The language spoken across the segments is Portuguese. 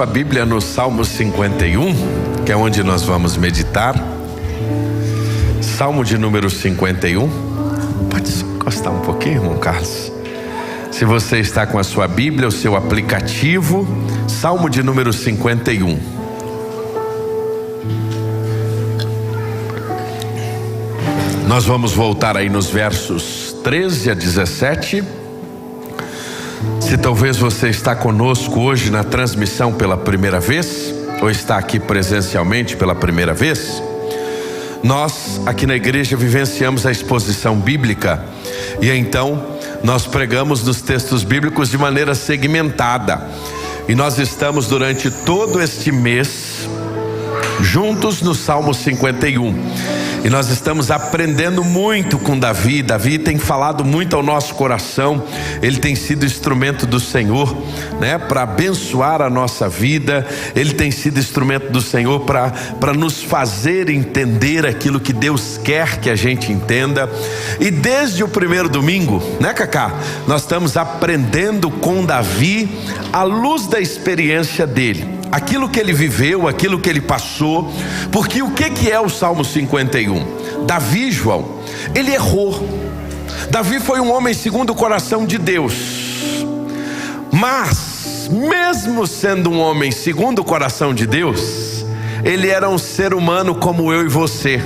sua Bíblia no Salmo 51, que é onde nós vamos meditar. Salmo de número 51. Pode só encostar um pouquinho, irmão Carlos? Se você está com a sua Bíblia, o seu aplicativo, Salmo de número 51. Nós vamos voltar aí nos versos 13 a 17. Se talvez você está conosco hoje na transmissão pela primeira vez, ou está aqui presencialmente pela primeira vez, nós aqui na igreja vivenciamos a exposição bíblica e então nós pregamos nos textos bíblicos de maneira segmentada. E nós estamos durante todo este mês juntos no Salmo 51. E nós estamos aprendendo muito com Davi. Davi tem falado muito ao nosso coração. Ele tem sido instrumento do Senhor, né, para abençoar a nossa vida. Ele tem sido instrumento do Senhor para nos fazer entender aquilo que Deus quer que a gente entenda. E desde o primeiro domingo, né, Cacá? Nós estamos aprendendo com Davi à luz da experiência dele, aquilo que ele viveu, aquilo que ele passou. Porque o que é o Salmo 51? Davi, João, ele errou. Davi foi um homem segundo o coração de Deus. Mas, mesmo sendo um homem segundo o coração de Deus, ele era um ser humano como eu e você.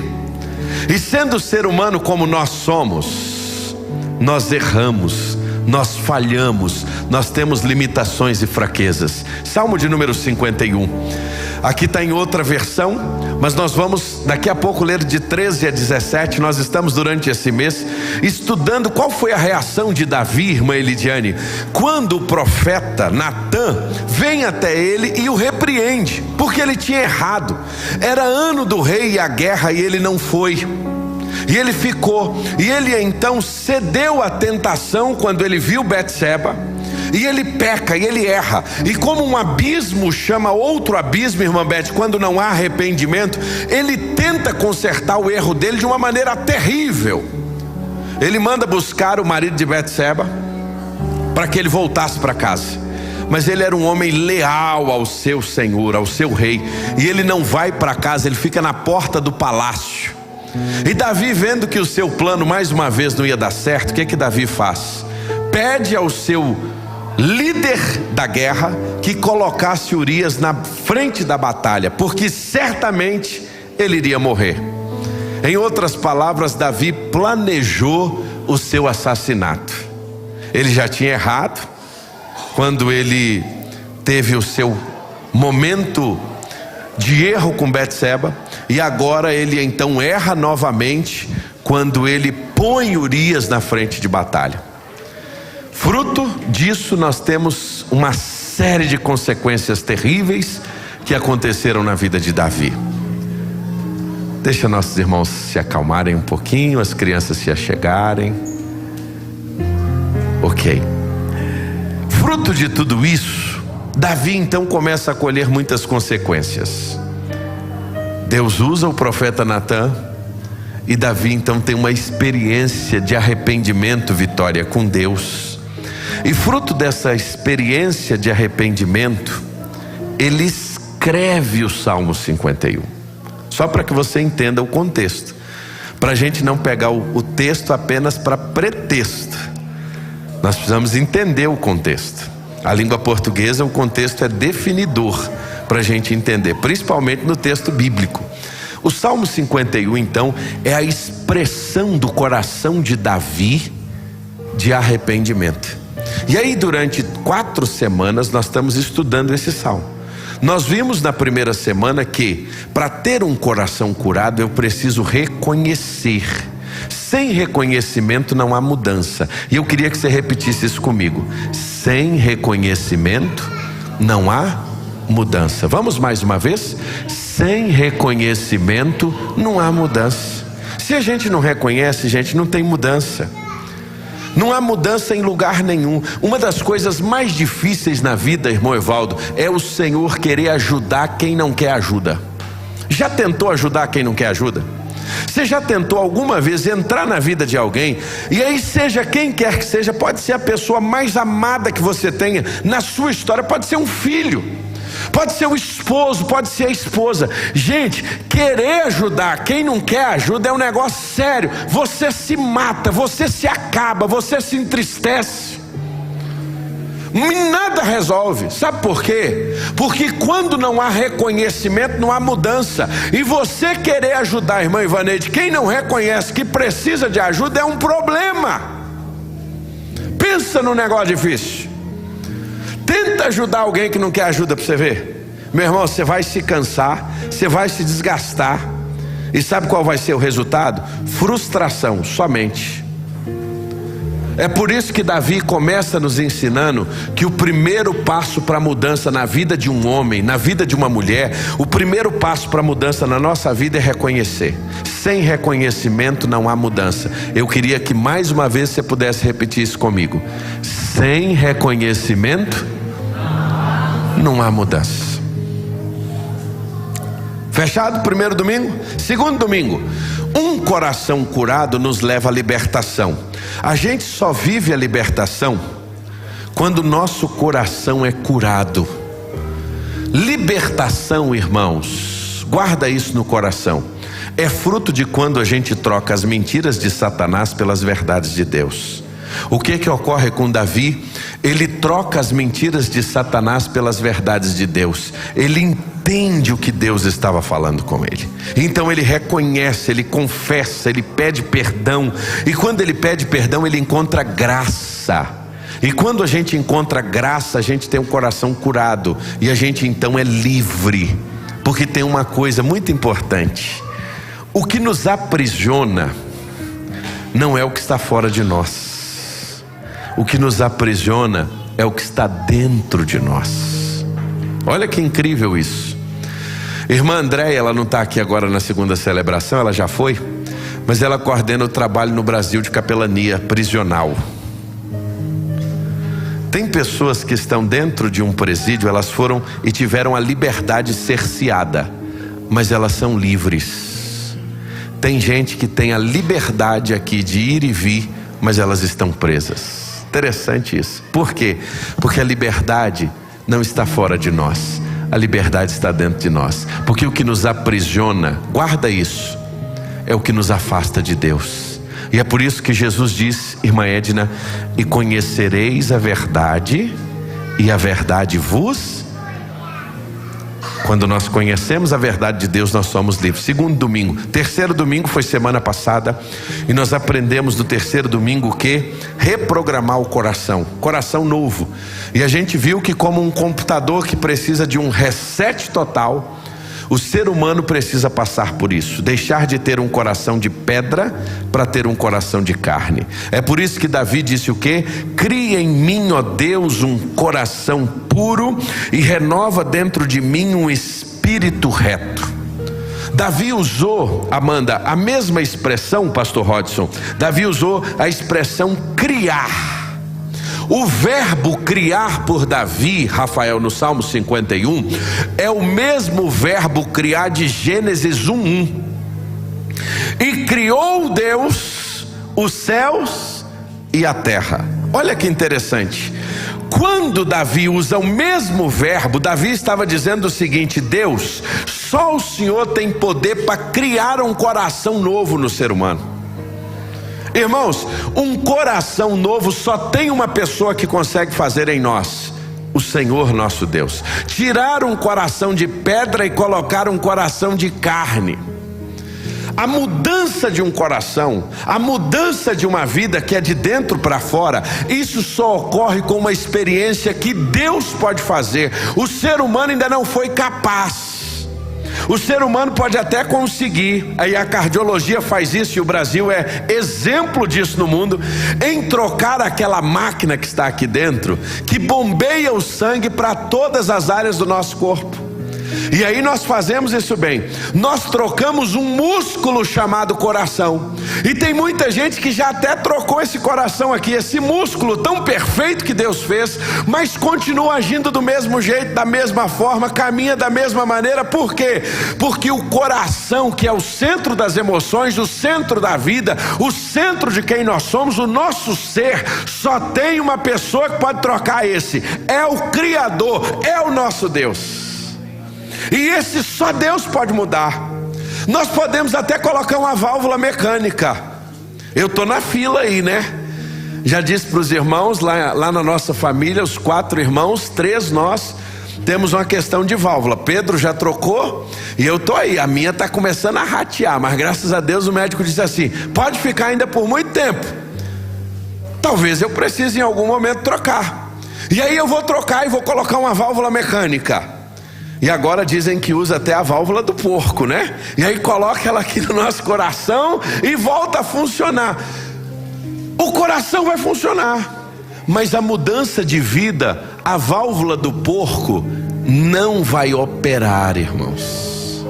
E sendo ser humano como nós somos, nós erramos, nós falhamos, nós temos limitações e fraquezas. Salmo de número 51. Aqui está em outra versão, mas nós vamos daqui a pouco ler de 13 a 17. Nós estamos durante esse mês estudando qual foi a reação de Davi, irmã Elidiane, quando o profeta Natã vem até ele e o repreende, porque ele tinha errado. Era ano do rei e a guerra e ele não foi. E ele ficou, e ele então cedeu à tentação quando ele viu Betseba, e ele peca, e ele erra. E como um abismo chama outro abismo, irmã Beth, quando não há arrependimento, ele tenta consertar o erro dele de uma maneira terrível. Ele manda buscar o marido de Betseba para que ele voltasse para casa. Mas ele era um homem leal ao seu senhor, ao seu rei, e ele não vai para casa, ele fica na porta do palácio. E Davi, vendo que o seu plano mais uma vez não ia dar certo, o que Davi faz? Pede ao seu líder da guerra que colocasse Urias na frente da batalha, porque certamente ele iria morrer. Em outras palavras, Davi planejou o seu assassinato. Ele já tinha errado quando ele teve o seu momento de erro com Betseba, e agora ele então erra novamente quando ele põe Urias na frente de batalha. Fruto disso, nós temos uma série de consequências terríveis que aconteceram na vida de Davi. Deixa nossos irmãos se acalmarem um pouquinho, as crianças se achegarem. Ok. Fruto de tudo isso, Davi então começa a colher muitas consequências. Deus usa o profeta Natã, e Davi então tem uma experiência de arrependimento, Vitória, com Deus. E fruto dessa experiência de arrependimento, ele escreve o Salmo 51. Só para que você entenda o contexto, para a gente não pegar o texto apenas para pretexto. Nós precisamos entender o contexto. A língua portuguesa, o contexto é definidor para a gente entender, principalmente no texto bíblico. O Salmo 51 então é a expressão do coração de Davi de arrependimento. E aí durante 4 semanas nós estamos estudando esse salmo. Nós vimos na primeira semana que para ter um coração curado eu preciso reconhecer. Sem reconhecimento não há mudança. E eu queria que você repetisse isso comigo. Sem reconhecimento não há mudança. Vamos mais uma vez? Sem reconhecimento não há mudança. Se a gente não reconhece, gente, não tem mudança. Não há mudança em lugar nenhum. Uma das coisas mais difíceis na vida, irmão Evaldo, é o Senhor querer ajudar quem não quer ajuda. Já tentou ajudar quem não quer ajuda? Você já tentou alguma vez entrar na vida de alguém, e aí seja quem quer que seja, pode ser a pessoa mais amada que você tenha na sua história, pode ser um filho, pode ser o esposo, pode ser a esposa. Gente, querer ajudar quem não quer ajuda é um negócio sério. Você se mata, você se acaba, você se entristece. Nada resolve. Sabe por quê? Porque quando não há reconhecimento, não há mudança. E você querer ajudar a irmã Ivaneide, quem não reconhece que precisa de ajuda, é um problema. Pensa num negócio difícil. Tenta ajudar alguém que não quer ajuda para você ver. Meu irmão, você vai se cansar, você vai se desgastar. E sabe qual vai ser o resultado? Frustração, somente. É por isso que Davi começa nos ensinando que o primeiro passo para a mudança na vida de um homem, na vida de uma mulher, o primeiro passo para a mudança na nossa vida é reconhecer. Sem reconhecimento não há mudança. Eu queria que mais uma vez você pudesse repetir isso comigo. Sem reconhecimento não há mudança. Fechado? Primeiro domingo. Segundo domingo, um coração curado nos leva à libertação. A gente só vive a libertação quando o nosso coração é curado. Libertação, irmãos, guarda isso no coração, é fruto de quando a gente troca as mentiras de Satanás pelas verdades de Deus. O que ocorre com Davi? Ele troca as mentiras de Satanás pelas verdades de Deus. Ele entende o que Deus estava falando com ele. Então ele reconhece, ele confessa, ele pede perdão. E quando ele pede perdão, ele encontra graça. E quando a gente encontra graça, a gente tem um coração curado. E a gente então é livre. Porque tem uma coisa muito importante: o que nos aprisiona não é o que está fora de nós. O que nos aprisiona é o que está dentro de nós. Olha que incrível isso. Irmã Andréia, ela não está aqui agora na segunda celebração, ela já foi, mas ela coordena o trabalho no Brasil de capelania prisional. Tem pessoas que estão dentro de um presídio, elas foram e tiveram a liberdade cerceada, mas elas são livres. Tem gente que tem a liberdade aqui de ir e vir, mas elas estão presas. Interessante isso. Por quê? Porque a liberdade não está fora de nós, a liberdade está dentro de nós. Porque o que nos aprisiona, guarda isso, é o que nos afasta de Deus. E é por isso que Jesus diz, irmã Edna: e conhecereis a verdade, e a verdade vos... Quando nós conhecemos a verdade de Deus, nós somos livres. Segundo domingo. Terceiro domingo foi semana passada, e nós aprendemos do terceiro domingo que reprogramar o coração, coração novo. E a gente viu que, como um computador que precisa de um reset total, o ser humano precisa passar por isso, deixar de ter um coração de pedra para ter um coração de carne. É por isso que Davi disse o quê? Cria em mim, ó Deus, um coração puro e renova dentro de mim um espírito reto. Davi usou, Amanda, a mesma expressão, pastor Rodson. Davi usou a expressão criar. O verbo criar por Davi, Rafael, no Salmo 51, é o mesmo verbo criar de Gênesis 1:1. E criou Deus os céus e a terra. Olha que interessante. Quando Davi usa o mesmo verbo, Davi estava dizendo o seguinte: Deus, só o Senhor tem poder para criar um coração novo no ser humano. Irmãos, um coração novo só tem uma pessoa que consegue fazer em nós: o Senhor nosso Deus. Tirar um coração de pedra e colocar um coração de carne. A mudança de um coração, a mudança de uma vida que é de dentro para fora, isso só ocorre com uma experiência que Deus pode fazer. O ser humano ainda não foi capaz. O ser humano pode até conseguir, aí a cardiologia faz isso, e o Brasil é exemplo disso no mundo, em trocar aquela máquina que está aqui dentro, que bombeia o sangue para todas as áreas do nosso corpo. E aí nós fazemos isso bem. Nós trocamos um músculo chamado coração. E tem muita gente que já até trocou esse coração aqui, esse músculo tão perfeito que Deus fez, mas continua agindo do mesmo jeito, da mesma forma, caminha da mesma maneira. Por quê? Porque o coração, que é o centro das emoções, o centro da vida, o centro de quem nós somos, o nosso ser, só tem uma pessoa que pode trocar esse: é o Criador, é o nosso Deus. E esse só Deus pode mudar. Nós podemos até colocar uma válvula mecânica. Eu estou na fila aí, né? Já disse para os irmãos, lá na nossa família, os 4 irmãos, 3 nós temos uma questão de válvula. Pedro já trocou e eu estou aí. A minha está começando a ratear, mas graças a Deus o médico disse assim: pode ficar ainda por muito tempo. Talvez eu precise em algum momento trocar. E aí eu vou trocar e vou colocar uma válvula mecânica. E agora dizem que usa até a válvula do porco, né? E aí coloca ela aqui no nosso coração e volta a funcionar. O coração vai funcionar, mas a mudança de vida, a válvula do porco não vai operar, irmãos.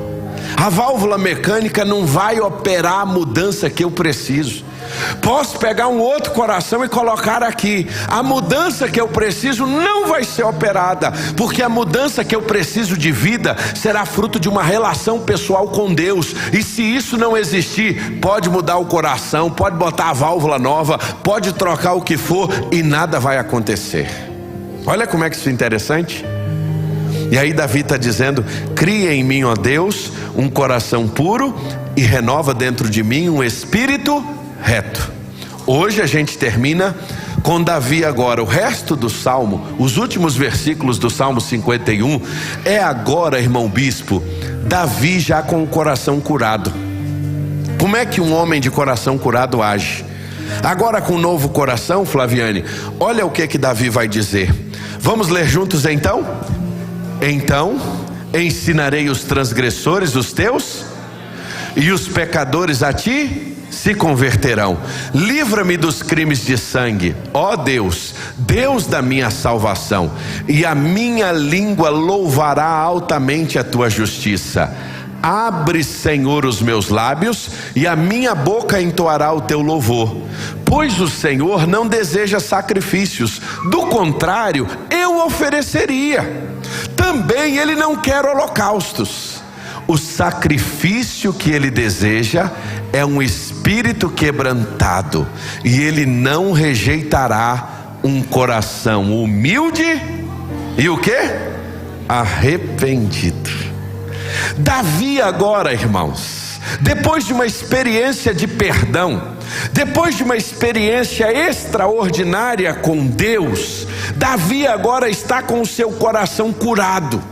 A válvula mecânica não vai operar a mudança que eu preciso. Posso pegar um outro coração e colocar aqui. A mudança que eu preciso não vai ser operada, porque a mudança que eu preciso de vida será fruto de uma relação pessoal com Deus. E se isso não existir, pode mudar o coração, pode botar a válvula nova, pode trocar o que for e nada vai acontecer. Olha como é que isso é interessante. E aí Davi está dizendo: cria em mim, ó Deus, um coração puro e renova dentro de mim um espírito reto. Hoje a gente termina com Davi agora. O resto do Salmo, os últimos versículos do Salmo 51, é agora, irmão bispo, Davi já com o coração curado. Como é que um homem de coração curado age? Agora com um novo coração, Flaviane, olha o que Davi vai dizer. Vamos ler juntos então? Então ensinarei os transgressores os teus, e os pecadores a ti se converterão. Livra-me dos crimes de sangue, ó Deus, Deus da minha salvação, e a minha língua louvará altamente a tua justiça. Abre, Senhor, os meus lábios, e a minha boca entoará o teu louvor. Pois o Senhor não deseja sacrifícios, do contrário, eu ofereceria. Também Ele não quer holocaustos. O sacrifício que Ele deseja é um espírito quebrantado, e Ele não rejeitará um coração humilde e o que? Arrependido. Davi agora, irmãos, depois de uma experiência de perdão, depois de uma experiência extraordinária com Deus, Davi agora está com o seu coração curado.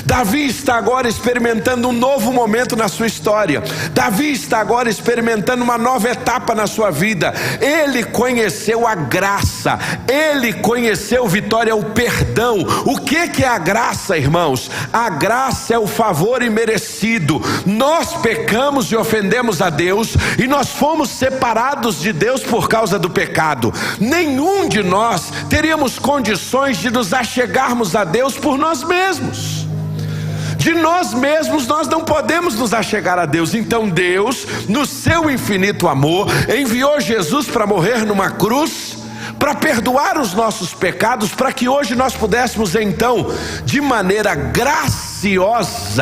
Davi está agora experimentando um novo momento na sua história. Davi está agora experimentando uma nova etapa na sua vida. Ele conheceu a graça, ele conheceu, Vitória, o perdão. O que é a graça, irmãos? A graça é o favor imerecido. Nós pecamos e ofendemos a Deus, e nós fomos separados de Deus por causa do pecado. Nenhum de nós teríamos condições de nos achegarmos a Deus por nós mesmos. De nós mesmos nós não podemos nos achegar a Deus. Então Deus, no seu infinito amor, enviou Jesus para morrer numa cruz, para perdoar os nossos pecados, para que hoje nós pudéssemos então, de maneira graciosa,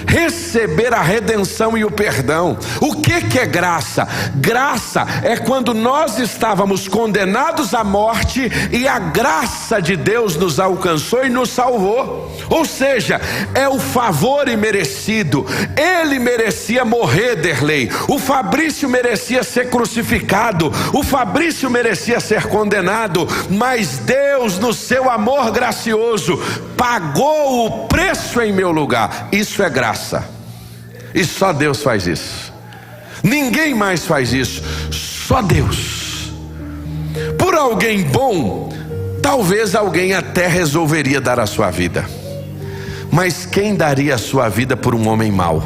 receber a redenção e o perdão. O que é graça? Graça é quando nós estávamos condenados à morte e a graça de Deus nos alcançou e nos salvou. Ou seja, é o favor imerecido. Ele merecia morrer, Derlei. O Fabrício merecia ser crucificado. O Fabrício merecia ser condenado. Mas Deus, no seu amor gracioso, pagou o preço em meu lugar. Isso é graça. E só Deus faz isso. Ninguém mais faz isso. Só Deus. Por alguém bom, talvez alguém até resolveria dar a sua vida. Mas quem daria a sua vida por um homem mau?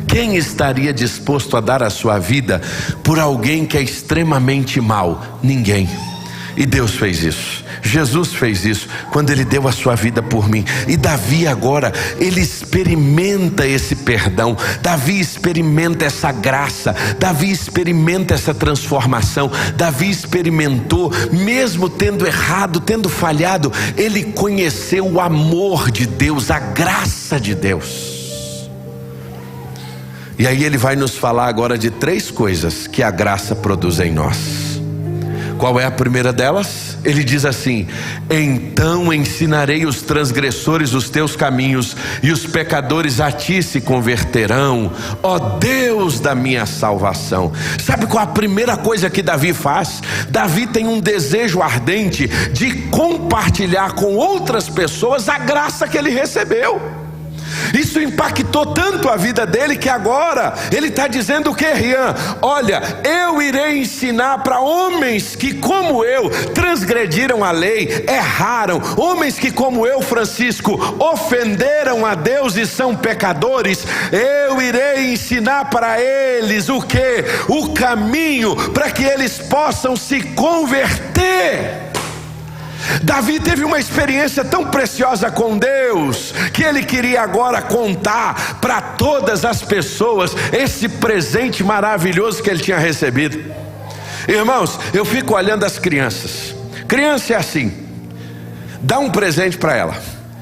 Quem estaria disposto a dar a sua vida por alguém que é extremamente mau? Ninguém. E Deus fez isso. Jesus fez isso quando Ele deu a sua vida por mim. E Davi agora, ele experimenta esse perdão. Davi experimenta essa graça. Davi experimenta essa transformação. Davi experimentou, mesmo tendo errado, tendo falhado, ele conheceu o amor de Deus, a graça de Deus. E aí ele vai nos falar agora de 3 coisas que a graça produz em nós. Qual é a primeira delas? Ele diz assim: então ensinarei os transgressores os teus caminhos, e os pecadores a ti se converterão, ó Deus da minha salvação. Sabe qual a primeira coisa que Davi faz? Davi tem um desejo ardente de compartilhar com outras pessoas a graça que ele recebeu. Isso impactou tanto a vida dele que agora ele está dizendo o que, Rian? Olha, eu irei ensinar para homens que como eu transgrediram a lei, erraram, homens que como eu, Francisco, ofenderam a Deus e são pecadores. Eu irei ensinar para eles o que? O caminho para que eles possam se converter. Davi teve uma experiência tão preciosa com Deus que ele queria agora contar para todas as pessoas esse presente maravilhoso que ele tinha recebido. Irmãos, eu fico olhando as crianças. Criança é assim: dá um presente para ela.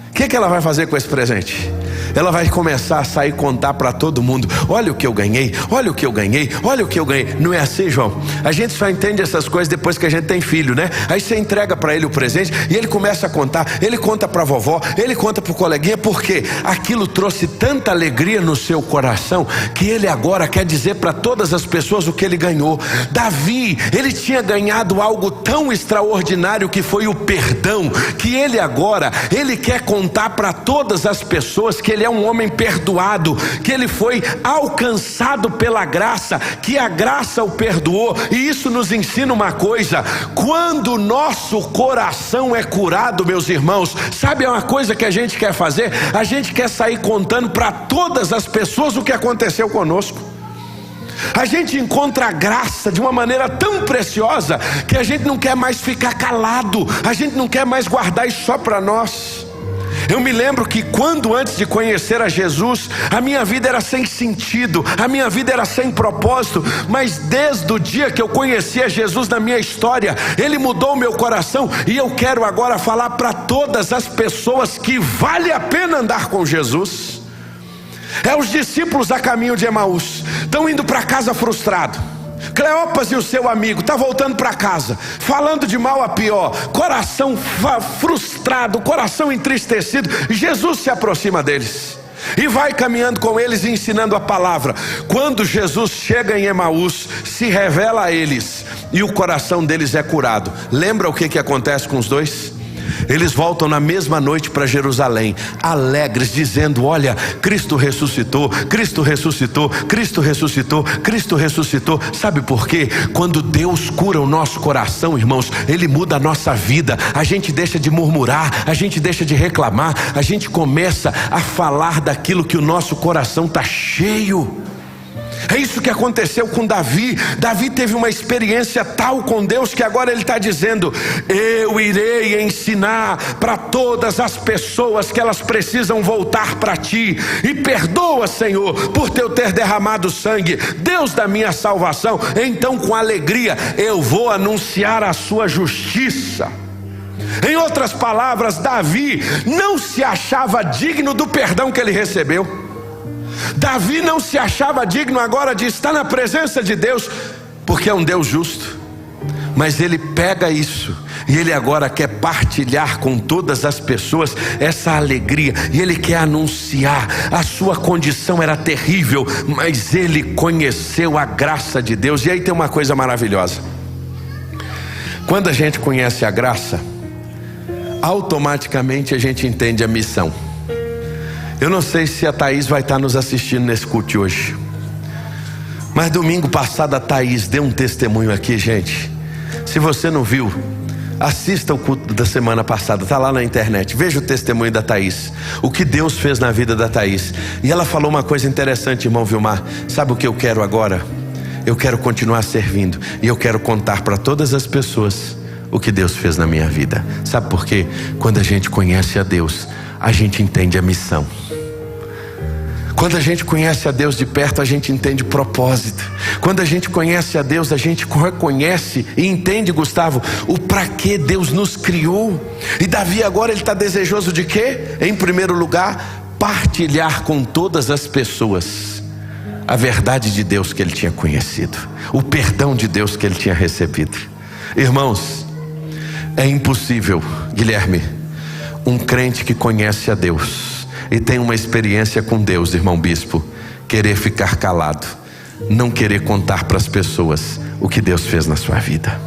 O que ela vai fazer com esse presente? Ela vai começar a sair contar para todo mundo: olha o que eu ganhei, olha o que eu ganhei, olha o que eu ganhei. Não é assim, João? A gente só entende essas coisas depois que a gente tem filho, né? Aí você entrega para ele o presente e ele começa a contar. Ele conta para a vovó, ele conta para o coleguinha, porque aquilo trouxe tanta alegria no seu coração que ele agora quer dizer para todas as pessoas o que ele ganhou. Davi, ele tinha ganhado algo tão extraordinário que foi o perdão, que ele agora, ele quer contar para todas as pessoas que ele é um homem perdoado, que ele foi alcançado pela graça, que a graça o perdoou. E isso nos ensina uma coisa: quando o nosso coração é curado, meus irmãos, sabe uma coisa que a gente quer fazer? A gente quer sair contando para todas as pessoas o que aconteceu conosco. A gente encontra a graça de uma maneira tão preciosa que a gente não quer mais ficar calado, a gente não quer mais guardar isso só para nós. Eu me lembro que quando antes de conhecer a Jesus, a minha vida era sem sentido, a minha vida era sem propósito. Mas desde o dia que eu conheci a Jesus na minha história, Ele mudou o meu coração. E eu quero agora falar para todas as pessoas que vale a pena andar com Jesus. É os discípulos a caminho de Emaús, estão indo para casa frustrado. Cleopas e o seu amigo está voltando para casa, falando de mal a pior, coração frustrado, coração entristecido. Jesus se aproxima deles e vai caminhando com eles e ensinando a palavra. Quando Jesus chega em Emaús, se revela a eles e o coração deles é curado. Lembra o que acontece com os dois? Eles voltam na mesma noite para Jerusalém, alegres, dizendo: olha, Cristo ressuscitou, Cristo ressuscitou, Cristo ressuscitou, Cristo ressuscitou. Sabe por quê? Quando Deus cura o nosso coração, irmãos, Ele muda a nossa vida. A gente deixa de murmurar, a gente deixa de reclamar, a gente começa a falar daquilo que o nosso coração está cheio. É isso que aconteceu com Davi. Davi teve uma experiência tal com Deus que agora ele está dizendo: eu irei ensinar para todas as pessoas que elas precisam voltar para ti. E perdoa, Senhor, por teu ter derramado sangue, Deus da minha salvação. Então com alegria eu vou anunciar a sua justiça. Em outras palavras, Davi não se achava digno do perdão que ele recebeu. Davi não se achava digno agora de estar na presença de Deus, porque é um Deus justo. Mas ele pega isso e ele agora quer partilhar com todas as pessoas essa alegria. E ele quer anunciar: a sua condição era terrível, mas ele conheceu a graça de Deus. E aí tem uma coisa maravilhosa: quando a gente conhece a graça, automaticamente a gente entende a missão. Eu não sei se a Thaís vai estar nos assistindo nesse culto hoje, mas domingo passado a Thaís deu um testemunho aqui, gente. Se você não viu, assista o culto da semana passada, está lá na internet. Veja o testemunho da Thaís, o que Deus fez na vida da Thaís. E ela falou uma coisa interessante, irmão Vilmar. Sabe o que eu quero agora? Eu quero continuar servindo, e eu quero contar para todas as pessoas o que Deus fez na minha vida. Sabe por quê? Quando a gente conhece a Deus, a gente entende a missão. Quando a gente conhece a Deus de perto, a gente entende propósito. Quando a gente conhece a Deus, a gente reconhece e entende, Gustavo, o para que Deus nos criou. E Davi agora ele está desejoso de quê? Em primeiro lugar, partilhar com todas as pessoas a verdade de Deus que ele tinha conhecido, o perdão de Deus que ele tinha recebido. Irmãos, é impossível, Guilherme, um crente que conhece a Deus e tem uma experiência com Deus, irmão bispo, querer ficar calado, não querer contar para as pessoas o que Deus fez na sua vida.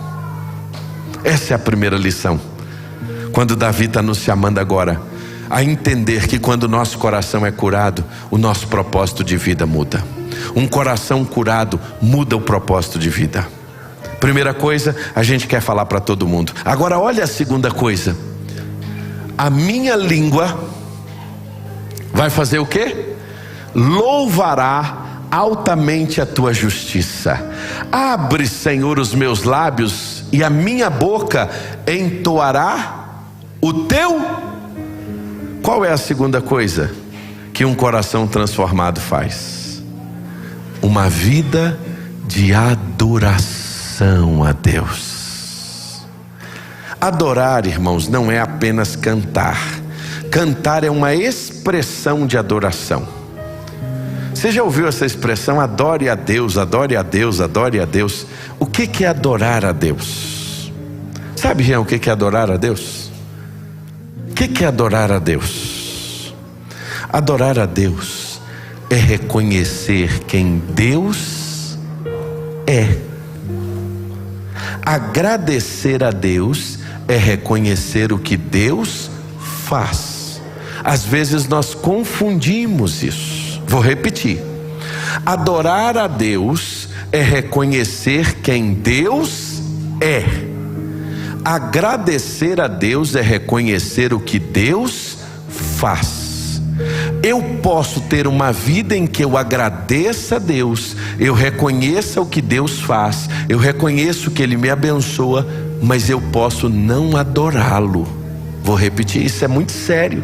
Essa é a primeira lição. Quando Davi está nos chamando agora a entender que quando o nosso coração é curado, o nosso propósito de vida muda. Um coração curado muda o propósito de vida. Primeira coisa, a gente quer falar para todo mundo. Agora olha a segunda coisa. A minha língua vai fazer o quê? Louvará altamente a tua justiça. Abre, Senhor, os meus lábios, e a minha boca entoará o teu. Qual é a segunda coisa que um coração transformado faz? Uma vida de adoração a Deus. Adorar, irmãos, não é apenas cantar. Cantar é uma expressão de adoração. Você já ouviu essa expressão? Adore a Deus, adore a Deus, adore a Deus. O que é adorar a Deus? Sabe, Jean, o que é adorar a Deus? O que é adorar a Deus? Adorar a Deus é reconhecer quem Deus é. Agradecer a Deus é reconhecer o que Deus faz. Às vezes nós confundimos isso. Vou repetir. Adorar a Deus é reconhecer quem Deus é. Agradecer a Deus é reconhecer o que Deus faz. Eu posso ter uma vida em que eu agradeça a Deus, eu reconheça o que Deus faz, eu reconheço que Ele me abençoa, mas eu posso não adorá-lo. Vou repetir, isso é muito sério.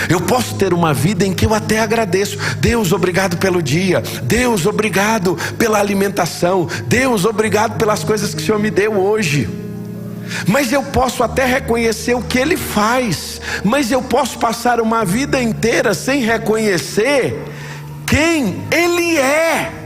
Eu posso ter uma vida em que eu até agradeço. Deus, obrigado pelo dia. Deus, obrigado pela alimentação. Deus, obrigado pelas coisas que o Senhor me deu hoje. Mas eu posso até reconhecer o que Ele faz, mas eu posso passar uma vida inteira sem reconhecer quem Ele é.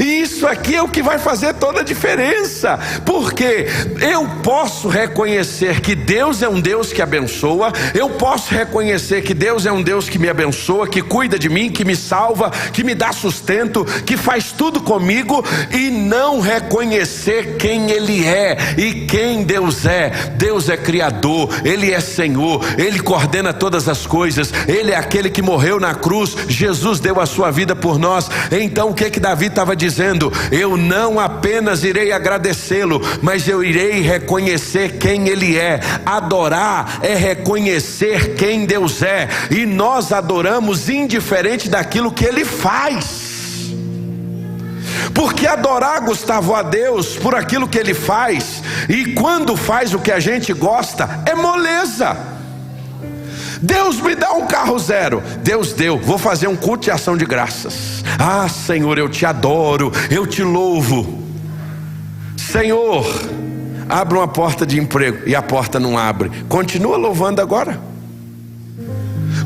E isso aqui é o que vai fazer toda a diferença, porque eu posso reconhecer que Deus é um Deus que abençoa, eu posso reconhecer que Deus é um Deus que me abençoa, que cuida de mim, que me salva, que me dá sustento, que faz tudo comigo, e não reconhecer quem Ele é e quem Deus é. Deus é Criador, Ele é Senhor, Ele coordena todas as coisas, Ele é aquele que morreu na cruz, Jesus deu a sua vida por nós. Então o que Davi estava dizendo? Eu não apenas irei agradecê-lo, mas eu irei reconhecer quem Ele é. Adorar é reconhecer quem Deus é, e nós adoramos indiferente daquilo que Ele faz. Porque adorar, Gustavo, a Deus por aquilo que Ele faz, e quando faz o que a gente gosta, é moleza. Deus me dá um carro zero. Deus deu, vou fazer um culto de ação de graças. Ah, Senhor, eu te adoro, eu te louvo. Senhor, abre uma porta de emprego, e a porta não abre. Continua louvando agora.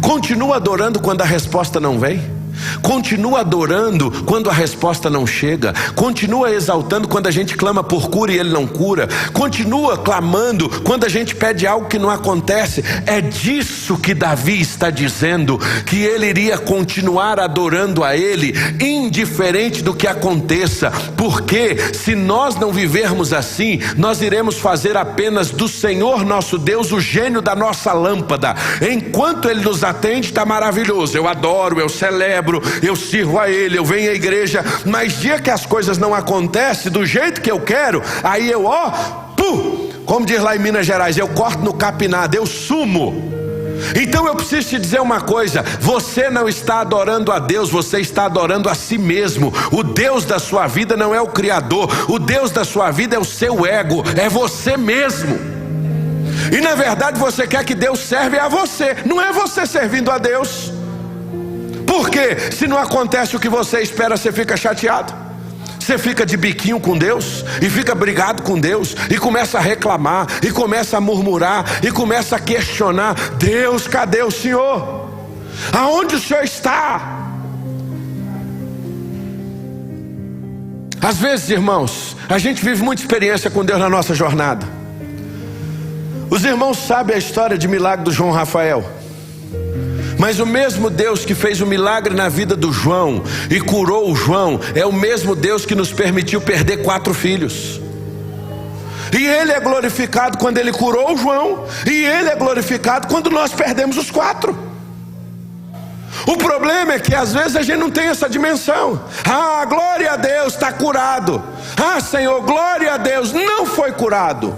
Continua adorando quando a resposta não vem. Continua adorando quando a resposta não chega. Continua exaltando quando a gente clama por cura e Ele não cura. Continua clamando quando a gente pede algo que não acontece. É disso que Davi está dizendo, que ele iria continuar adorando a Ele indiferente do que aconteça. Porque se nós não vivermos assim, nós iremos fazer apenas do Senhor nosso Deus o gênio da nossa lâmpada. Enquanto Ele nos atende, está maravilhoso, eu adoro, eu celebro, eu sirvo a Ele, eu venho à igreja. Mas dia que as coisas não acontecem do jeito que eu quero, aí eu, como diz lá em Minas Gerais, eu corto no capinado, eu sumo. Então eu preciso te dizer uma coisa: você não está adorando a Deus, você está adorando a si mesmo. O Deus da sua vida não é o Criador, o Deus da sua vida é o seu ego, é você mesmo. E na verdade você quer que Deus serve a você, não é você servindo a Deus. Porque se não acontece o que você espera, você fica chateado, você fica de biquinho com Deus, e fica brigado com Deus, e começa a reclamar, e começa a murmurar, e começa a questionar: Deus, cadê o Senhor? Aonde o Senhor está? Às vezes, irmãos, a gente vive muita experiência com Deus na nossa jornada. Os irmãos sabem a história de milagre do João Rafael. Mas o mesmo Deus que fez o milagre na vida do João e curou o João, é o mesmo Deus que nos permitiu perder 4 filhos. E Ele é glorificado quando Ele curou o João, e Ele é glorificado quando nós perdemos os 4. O problema é que às vezes a gente não tem essa dimensão. Ah, glória a Deus, está curado. Ah, Senhor, glória a Deus, não foi curado.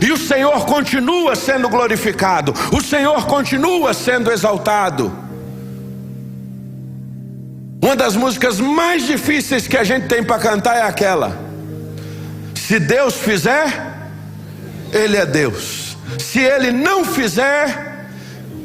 E o Senhor continua sendo glorificado, o Senhor continua sendo exaltado. Uma das músicas mais difíceis que a gente tem para cantar é aquela: se Deus fizer, Ele é Deus. Se Ele não fizer,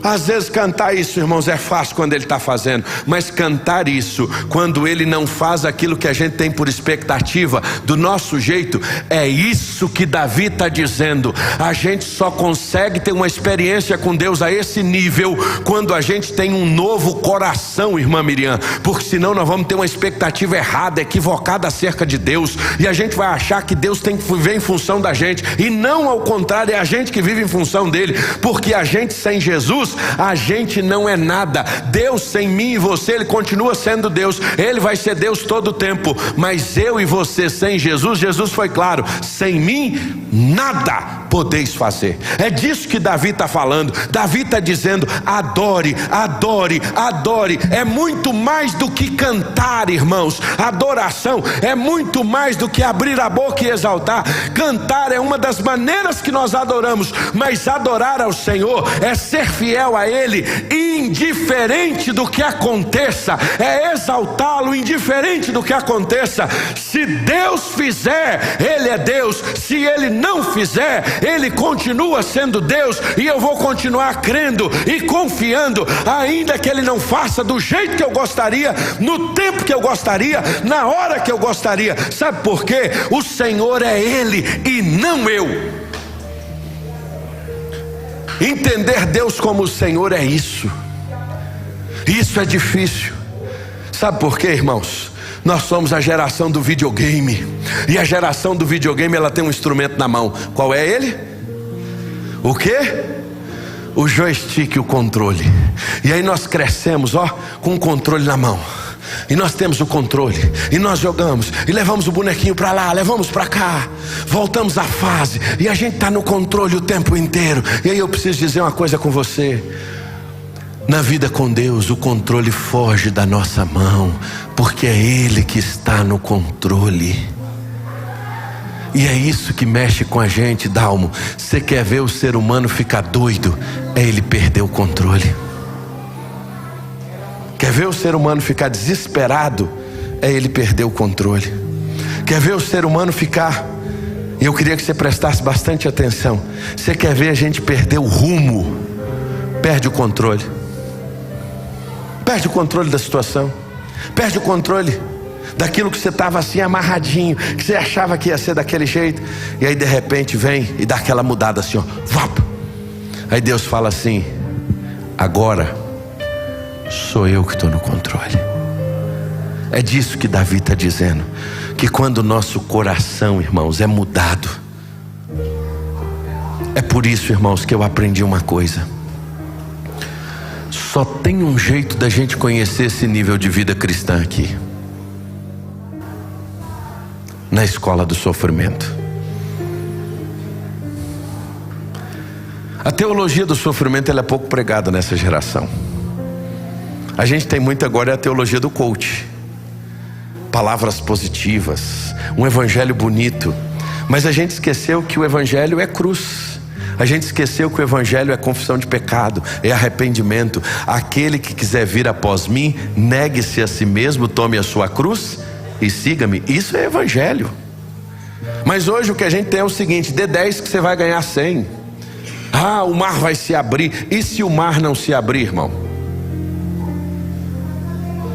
às vezes cantar isso, irmãos, é fácil quando Ele está fazendo, mas cantar isso quando Ele não faz aquilo que a gente tem por expectativa, do nosso jeito, é isso que Davi está dizendo. A gente só consegue ter uma experiência com Deus a esse nível quando a gente tem um novo coração, irmã Miriam, porque senão nós vamos ter uma expectativa errada, equivocada acerca de Deus, e a gente vai achar que Deus tem que viver em função da gente, e não ao contrário, é a gente que vive em função dele, porque a gente sem Jesus, a gente não é nada. Deus sem mim e você, Ele continua sendo Deus, Ele vai ser Deus todo o tempo, mas eu e você sem Jesus, Jesus foi claro: sem mim nada podeis fazer. É disso que Davi está falando. Davi está dizendo: adore, adore, adore. É muito mais do que cantar, irmãos. Adoração é muito mais do que abrir a boca e exaltar. Cantar é uma das maneiras que nós adoramos, mas adorar ao Senhor é ser fiel a Ele, indiferente do que aconteça, é exaltá-lo indiferente do que aconteça. Se Deus fizer, Ele é Deus. Se Ele não fizer, Ele continua sendo Deus, e eu vou continuar crendo e confiando, ainda que Ele não faça do jeito que eu gostaria, no tempo que eu gostaria, na hora que eu gostaria. Sabe por quê? O Senhor é Ele e não eu. Entender Deus como o Senhor é isso. Isso é difícil. Sabe por quê, irmãos? Nós somos a geração do videogame, e a geração do videogame, ela tem um instrumento na mão. Qual é ele? O quê? O joystick, o controle. E aí nós crescemos, com o controle na mão. E nós temos o controle, e nós jogamos, e levamos o bonequinho para lá, levamos para cá, voltamos à fase, e a gente está no controle o tempo inteiro. E aí eu preciso dizer uma coisa com você: na vida com Deus, o controle foge da nossa mão, porque é Ele que está no controle. E é isso que mexe com a gente, Dalmo. Você quer ver o ser humano ficar doido? É ele perder o controle. Quer ver o ser humano ficar desesperado? É ele perder o controle. Quer ver o ser humano ficar... E eu queria que você prestasse bastante atenção. Você quer ver a gente perder o rumo? Perde o controle. Perde o controle da situação. Perde o controle daquilo que você estava assim amarradinho, que você achava que ia ser daquele jeito. E aí de repente vem e dá aquela mudada assim, Vap! Aí Deus fala assim: agora sou eu que estou no controle. É disso que Davi está dizendo, que quando o nosso coração, irmãos, é mudado. É por isso, irmãos, que eu aprendi uma coisa: só tem um jeito da gente conhecer esse nível de vida cristã aqui, na escola do sofrimento. A teologia do sofrimento, ela é pouco pregada nessa geração. A gente tem muito agora a teologia do coach, palavras positivas, um evangelho bonito, mas a gente esqueceu que o evangelho é cruz. A gente esqueceu que o evangelho é confissão de pecado, é arrependimento. Aquele que quiser vir após mim, negue-se a si mesmo, tome a sua cruz e siga-me. Isso é evangelho. Mas hoje o que a gente tem é o seguinte: dê 10 que você vai ganhar 100. Ah, o mar vai se abrir. E se o mar não se abrir, irmão?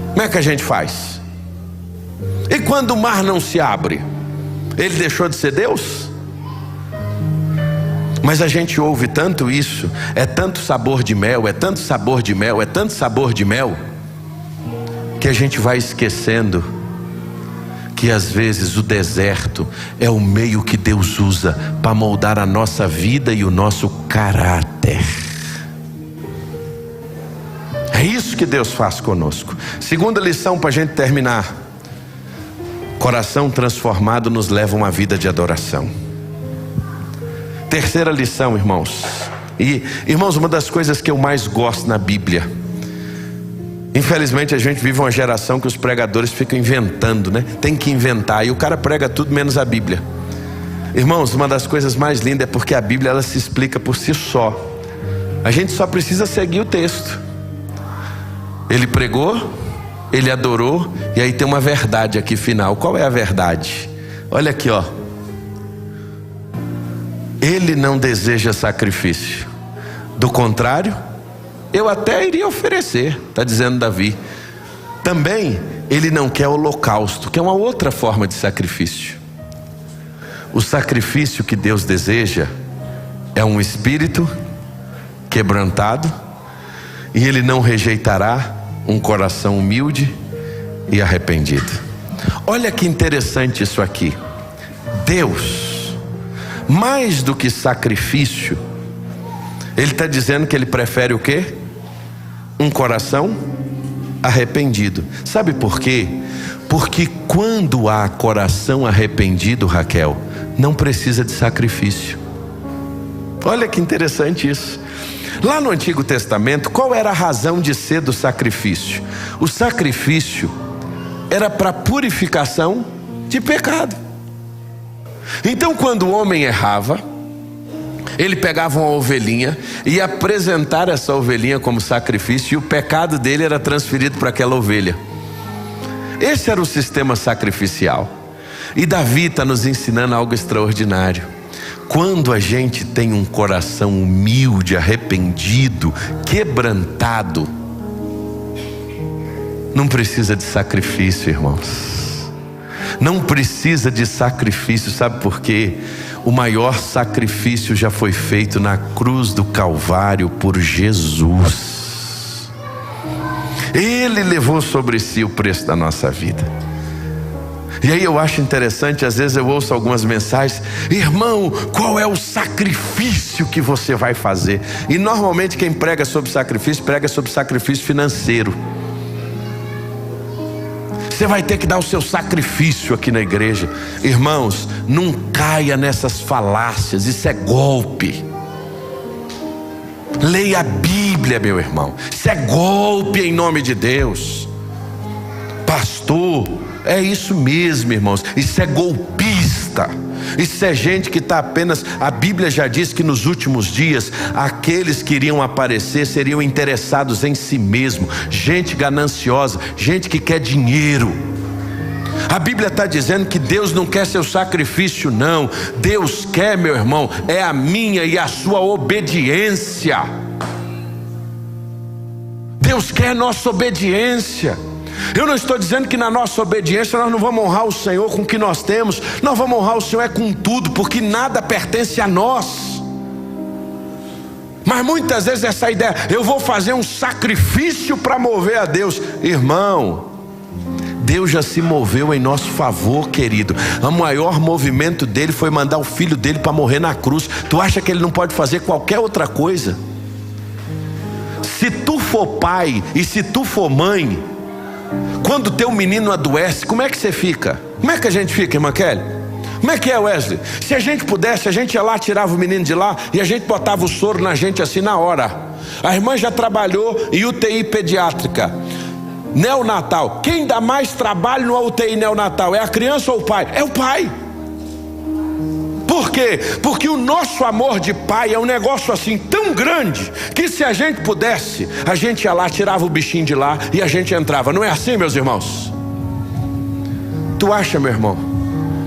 Como é que a gente faz? E quando o mar não se abre, ele deixou de ser Deus? Mas a gente ouve tanto isso, é tanto sabor de mel, é tanto sabor de mel, é tanto sabor de mel, que a gente vai esquecendo que às vezes o deserto é o meio que Deus usa para moldar a nossa vida e o nosso caráter. É isso que Deus faz conosco. Segunda lição para a gente terminar: coração transformado nos leva a uma vida de adoração. Terceira lição, irmãos. E, irmãos, uma das coisas que eu mais gosto na Bíblia, infelizmente a gente vive uma geração que os pregadores ficam inventando, né? Tem que inventar, e o cara prega tudo menos a Bíblia. Irmãos, uma das coisas mais lindas é porque a Bíblia, ela se explica por si só. A gente só precisa seguir o texto. Ele pregou, ele adorou, e aí tem uma verdade aqui final. Qual é a verdade? Olha aqui, ó. Ele não deseja sacrifício, do contrário, eu até iria oferecer, está dizendo Davi. Também ele não quer holocausto, que é uma outra forma de sacrifício. O sacrifício que Deus deseja é um espírito quebrantado, e ele não rejeitará um coração humilde e arrependido. Olha que interessante isso aqui. Deus, mais do que sacrifício, Ele está dizendo que Ele prefere o quê? Um coração arrependido. Sabe por quê? Porque quando há coração arrependido, Raquel, não precisa de sacrifício. Olha que interessante isso. Lá no Antigo Testamento, qual era a razão de ser do sacrifício? O sacrifício era para purificação de pecado. Então, quando o homem errava, ele pegava uma ovelhinha e ia apresentar essa ovelhinha como sacrifício, e o pecado dele era transferido para aquela ovelha. Esse era o sistema sacrificial. E Davi está nos ensinando algo extraordinário. Quando a gente tem um coração humilde, arrependido, quebrantado, não precisa de sacrifício, irmãos. Não precisa de sacrifício, sabe por quê? O maior sacrifício já foi feito na cruz do Calvário por Jesus. Ele levou sobre si o preço da nossa vida. E aí eu acho interessante, às vezes eu ouço algumas mensagens: irmão, qual é o sacrifício que você vai fazer? E normalmente quem prega sobre sacrifício financeiro. Você vai ter que dar o seu sacrifício aqui na igreja. Irmãos, não caia nessas falácias, isso é golpe. Leia a Bíblia, meu irmão. Isso é golpe em nome de Deus. Pastor, é isso mesmo, irmãos. Isso é golpista. Isso é gente que está apenas... A Bíblia já diz que nos últimos dias aqueles que iriam aparecer seriam interessados em si mesmo. Gente gananciosa, gente que quer dinheiro. A Bíblia está dizendo que Deus não quer seu sacrifício, não. Deus quer, meu irmão, é a minha e a sua obediência. Deus quer nossa obediência. Eu não estou dizendo que na nossa obediência nós não vamos honrar o Senhor com o que nós temos. Nós vamos honrar o Senhor é com tudo, porque nada pertence a nós. Mas muitas vezes essa ideia, eu vou fazer um sacrifício para mover a Deus. Irmão, Deus já se moveu em nosso favor, querido. O maior movimento dele foi mandar o filho dele para morrer na cruz. Tu acha que ele não pode fazer qualquer outra coisa? Se tu for pai e se tu for mãe, quando teu menino adoece, como é que você fica? Como é que a gente fica, irmã Kelly? Como é que é, Wesley? Se a gente pudesse, a gente ia lá, tirava o menino de lá e a gente botava o soro na gente assim na hora. A irmã já trabalhou em UTI pediátrica, neonatal. Quem dá mais trabalho no UTI neonatal? É a criança ou o pai? É o pai. Por quê? Porque o nosso amor de pai é um negócio assim tão grande, que se a gente pudesse, a gente ia lá, tirava o bichinho de lá e a gente entrava. Não é assim, meus irmãos? Tu acha, meu irmão,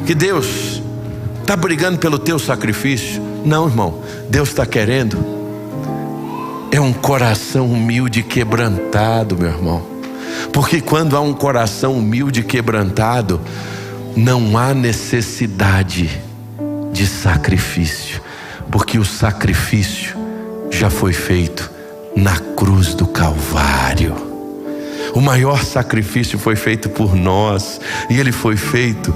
que Deus está brigando pelo teu sacrifício? Não, irmão. Deus está querendo é um coração humilde e quebrantado, meu irmão. Porque quando há um coração humilde e quebrantado, não há necessidade de sacrifício, porque o sacrifício já foi feito na cruz do Calvário. O maior sacrifício foi feito por nós, e ele foi feito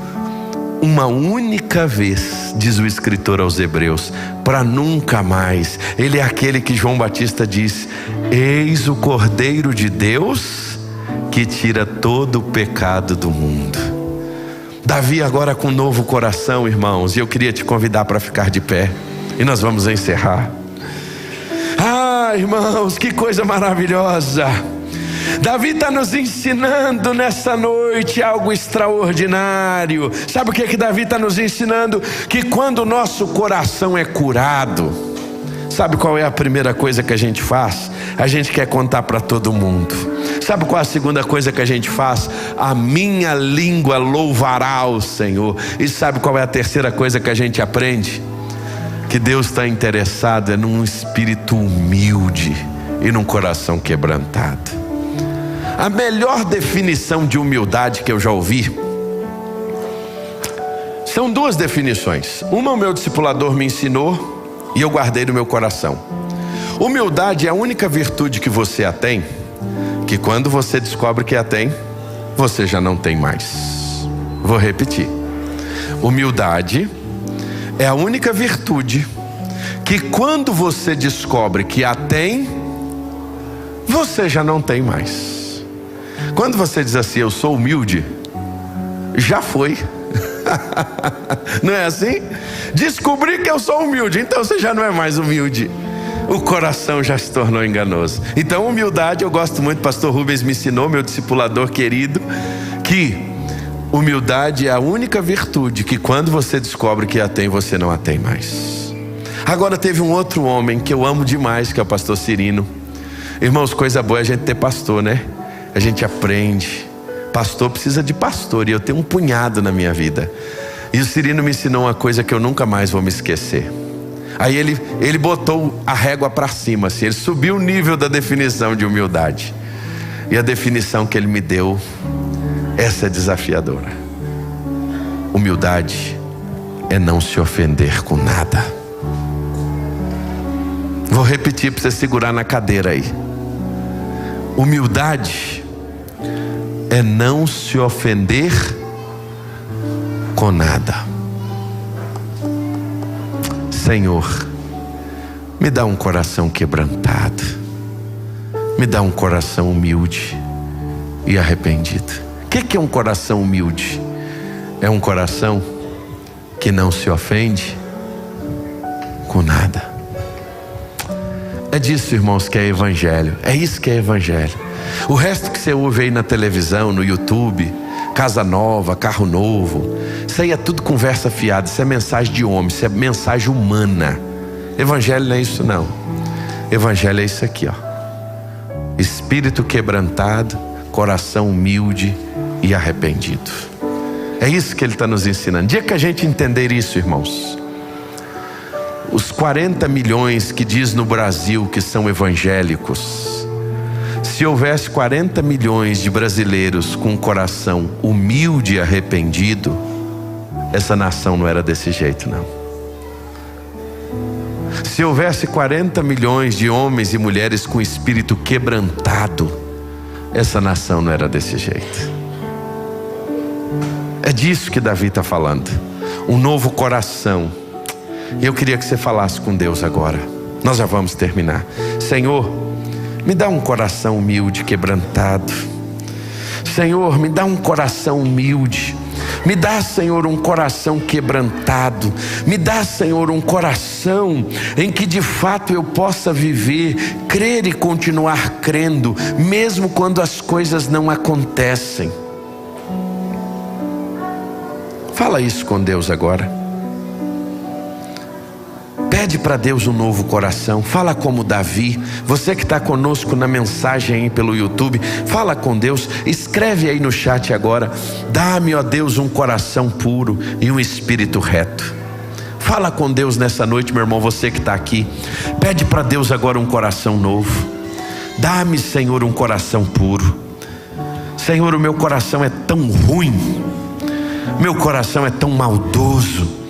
uma única vez, diz o escritor aos Hebreus, para nunca mais. Ele é aquele que João Batista diz: eis o Cordeiro de Deus que tira todo o pecado do mundo. Davi agora com um novo coração, irmãos, e eu queria te convidar para ficar de pé, e nós vamos encerrar. Irmãos, que coisa maravilhosa! Davi está nos ensinando nessa noite algo extraordinário. Sabe o que Davi está nos ensinando? Que quando o nosso coração é curado, sabe qual é a primeira coisa que a gente faz? A gente quer contar para todo mundo. Sabe qual é a segunda coisa que a gente faz? A minha língua louvará o Senhor. E sabe qual é a terceira coisa que a gente aprende? Que Deus está interessado num espírito humilde e num coração quebrantado. A melhor definição de humildade que eu já ouvi são duas definições. Uma o meu discipulador me ensinou e eu guardei no meu coração. Humildade é a única virtude que você a tem, que quando você descobre que a tem, você já não tem mais. Vou repetir. Humildade é a única virtude que quando você descobre que a tem, você já não tem mais. Quando você diz assim, eu sou humilde, já foi. Não é assim? Descobri que eu sou humilde, então você já não é mais humilde. O coração já se tornou enganoso. Então humildade, eu gosto muito, pastor Rubens me ensinou, meu discipulador querido, que humildade é a única virtude que quando você descobre que a tem, você não a tem mais. Agora teve um outro homem que eu amo demais, que é o pastor Cirino. Irmãos, coisa boa é a gente ter pastor, né? A gente aprende. Pastor precisa de pastor, e eu tenho um punhado na minha vida. E o Cirino me ensinou uma coisa que eu nunca mais vou me esquecer. Aí ele botou a régua para cima, assim, ele subiu o nível da definição de humildade. E a definição que ele me deu, essa é desafiadora. Humildade é não se ofender com nada. Vou repetir para você segurar na cadeira aí. Humildade é não se ofender com nada. Senhor, me dá um coração quebrantado, me dá um coração humilde e arrependido. O que é um coração humilde? É um coração que não se ofende com nada. É disso, irmãos, que é evangelho. É isso que é evangelho. O resto que você ouve aí na televisão, no YouTube, casa nova, carro novo, isso aí é tudo conversa fiada. Isso é mensagem de homem, isso é mensagem humana. Evangelho não é isso não. Evangelho é isso aqui, ó. Espírito quebrantado, coração humilde e arrependido. É isso que ele está nos ensinando. Dia que a gente entender isso, irmãos, os 40 milhões que diz no Brasil que são evangélicos, se houvesse 40 milhões de brasileiros com um coração humilde e arrependido, essa nação não era desse jeito não. Se houvesse 40 milhões de homens e mulheres com espírito quebrantado, essa nação não era desse jeito. É disso que Davi está falando. Um novo coração. E eu queria que você falasse com Deus agora. Nós já vamos terminar. Senhor, me dá um coração humilde, quebrantado. Senhor, me dá um coração humilde. Me dá, Senhor, um coração quebrantado. Me dá, Senhor, um coração em que de fato eu possa viver, crer e continuar crendo, mesmo quando as coisas não acontecem. Fala isso com Deus agora. Pede para Deus um novo coração. Fala como Davi. Você que está conosco na mensagem aí pelo YouTube, fala com Deus. Escreve aí no chat agora: dá-me, ó Deus, um coração puro e um espírito reto. Fala com Deus nessa noite, meu irmão, você que está aqui. Pede para Deus agora um coração novo. Dá-me, Senhor, um coração puro. Senhor, o meu coração é tão ruim, meu coração é tão maldoso.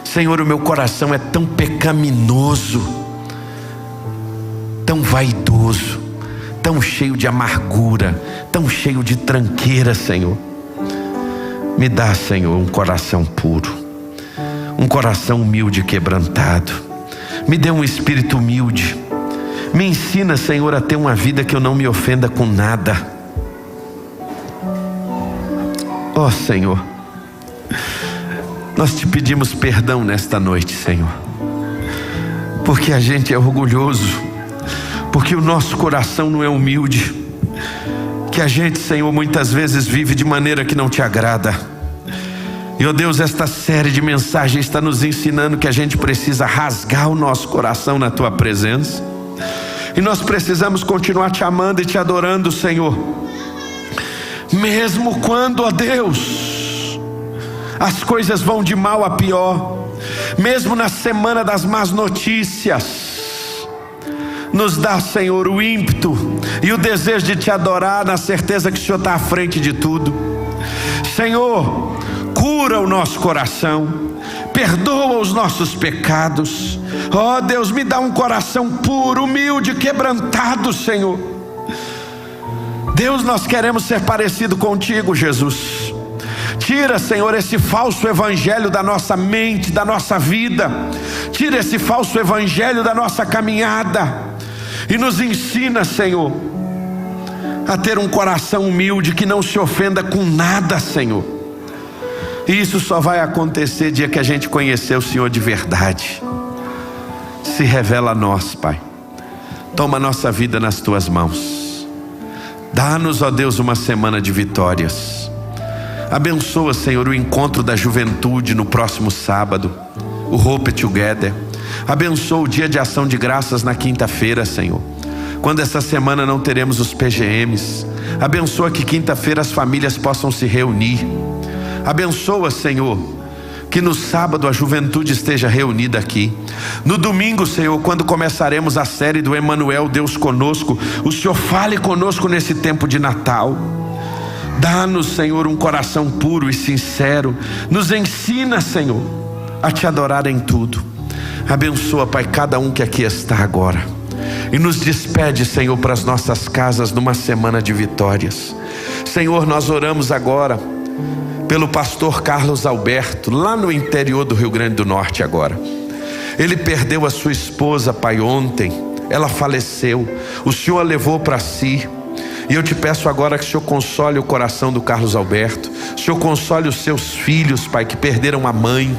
Senhor, o meu coração é tão pecaminoso, tão vaidoso, tão cheio de amargura, tão cheio de tranqueira, Senhor. Me dá, Senhor, um coração puro, um coração humilde e quebrantado. Me dê um espírito humilde. Me ensina, Senhor, a ter uma vida que eu não me ofenda com nada. Ó Senhor, nós te pedimos perdão nesta noite, Senhor, porque a gente é orgulhoso, porque o nosso coração não é humilde, que a gente, Senhor, muitas vezes vive de maneira que não te agrada. E, ó Deus, esta série de mensagens está nos ensinando que a gente precisa rasgar o nosso coração na tua presença, e nós precisamos continuar te amando e te adorando, Senhor, mesmo quando, ó Deus, as coisas vão de mal a pior, mesmo na semana das más notícias. Nos dá, Senhor, o ímpeto e o desejo de te adorar, na certeza que o Senhor está à frente de tudo. Senhor, cura o nosso coração, perdoa os nossos pecados. Ó Deus, me dá um coração puro, humilde, quebrantado, Senhor. Deus, nós queremos ser parecido contigo, Jesus. Tira, Senhor, esse falso evangelho da nossa mente, da nossa vida. Tira esse falso evangelho da nossa caminhada e nos ensina, Senhor, a ter um coração humilde que não se ofenda com nada, Senhor. E isso só vai acontecer dia que a gente conhecer o Senhor de verdade. Se revela a nós, Pai. Toma a nossa vida nas tuas mãos. Dá-nos, ó Deus, uma semana de vitórias. Abençoa, Senhor, o encontro da juventude no próximo sábado, o Hope Together. Abençoa o dia de ação de graças na quinta-feira, Senhor, quando essa semana não teremos os PGMs. Abençoa que quinta-feira as famílias possam se reunir. Abençoa, Senhor, que no sábado a juventude esteja reunida aqui. No domingo, Senhor, quando começaremos a série do Emmanuel, Deus conosco, o Senhor fale conosco nesse tempo de Natal. Dá-nos, Senhor, um coração puro e sincero. Nos ensina, Senhor, a te adorar em tudo. Abençoa, Pai, cada um que aqui está agora, e nos despede, Senhor, para as nossas casas numa semana de vitórias. Senhor, nós oramos agora pelo pastor Carlos Alberto, lá no interior do Rio Grande do Norte agora. Ele perdeu a sua esposa, Pai, ontem. Ela faleceu, o Senhor a levou para si. E eu te peço agora que o Senhor console o coração do Carlos Alberto. O Senhor console os seus filhos, Pai, que perderam a mãe.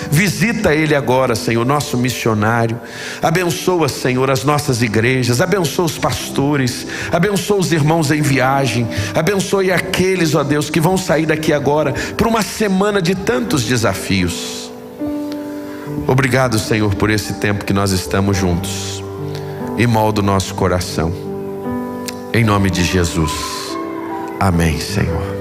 Visita ele agora, Senhor, nosso missionário. Abençoa, Senhor, as nossas igrejas. Abençoa os pastores. Abençoa os irmãos em viagem. Abençoe aqueles, ó Deus, que vão sair daqui agora para uma semana de tantos desafios. Obrigado, Senhor, por esse tempo que nós estamos juntos. E molda o nosso coração. Em nome de Jesus. Amém, Senhor.